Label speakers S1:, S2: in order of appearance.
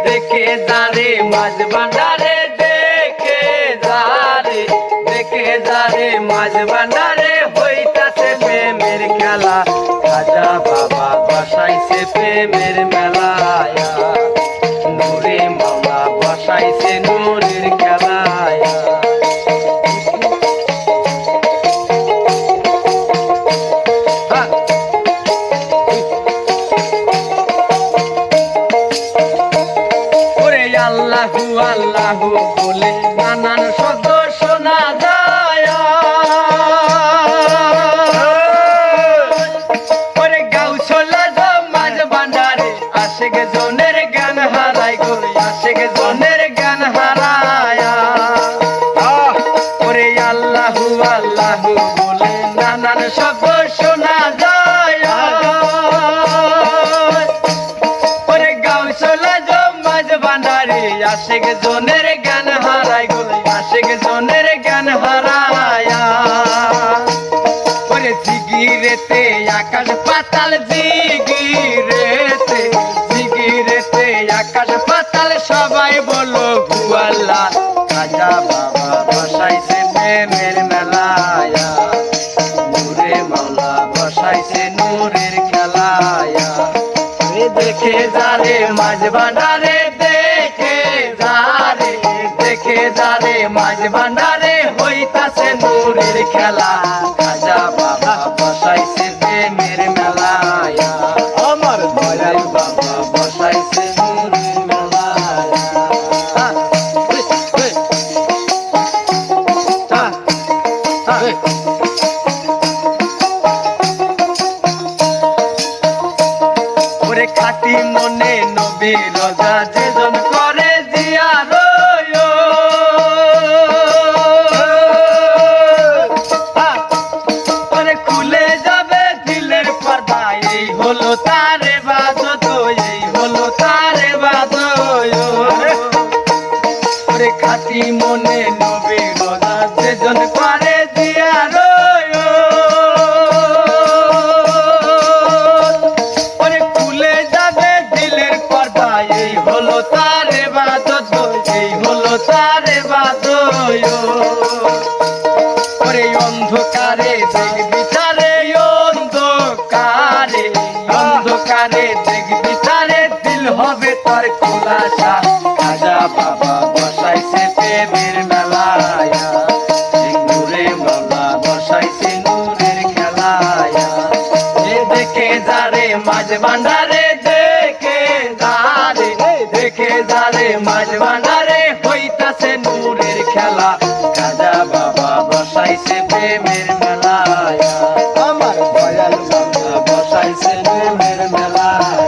S1: দেখে যারে মাঝ ভান্ডারে দেখে যারে মাঝ ভান্ডারে হইতাছে প্রেমের খেলা খাজা বাবা বসাইছে প্রেমের মেলা নূরে মাওলা বসাইছে নূরের খেলা আল্লাহু আল্লাহু বলে নানান শব্দ শোনা যায় ওরে গাউছলা মাঝ ভান্ডারে আশেক জনের গান হারায় গো আশেক জনের গান হারায় ওরে আল্লাহু আল্লাহু বলে নানান শব্দ শোনা যায় ওরে গাউছলা মাঝ ভান্ডারে আশেক জনের গান হারায় গো আশেক জনের গান হারায়া ওরে জিগিরেতে আকাশ পাতাল জিগিরেতে আকাশ পাতাল সবাই বলো হু আল্লাহ খাজা বাবা বসাইছে প্রেমের মেলায়া নূরে মাওলা বসাইছে নূরের খেলায়া দেখে যারে মাঝ ভান্ডারে দেখে যারে মাঝ ভান্ডারে হইতাছে নূরের খেলা খাজা বাবা বসাইছে প্রেমের মেলায়া আমার দয়াল বাবা বসাইছে নূরের মেলায়া ওরে খাটি মনে নবী রোজা যেজন করে জিয়ারত ওরে খুলে যাবে দিলের পর্দা এই হলো তার ইবাদত এই হলো তার ইবাদত ওরে খাটি মনে নবী রোজা যেজন করে জিয়ারত এই হলো তার ইবাদত এই হলো তার ইবাদত ওরে অন্ধকারে দেখবি তারে অন্ধকারে দেখবি তারে দিল হবে তোর খোলাসা খাজা বাবা বসাইছে প্রেমের মেলায়া নূরে মাওলা বসাইছে নূরের খেলায়া দেখে যারে মাঝ ভান্ডারে দেখে যারে মাঝ ভান্ডারে হইতাছে নূরের খেলা খাজা বাবা বসাইছে প্রেমের মেলায়া আমার দয়াল বাবা বসাইছে নূরের মেলায়া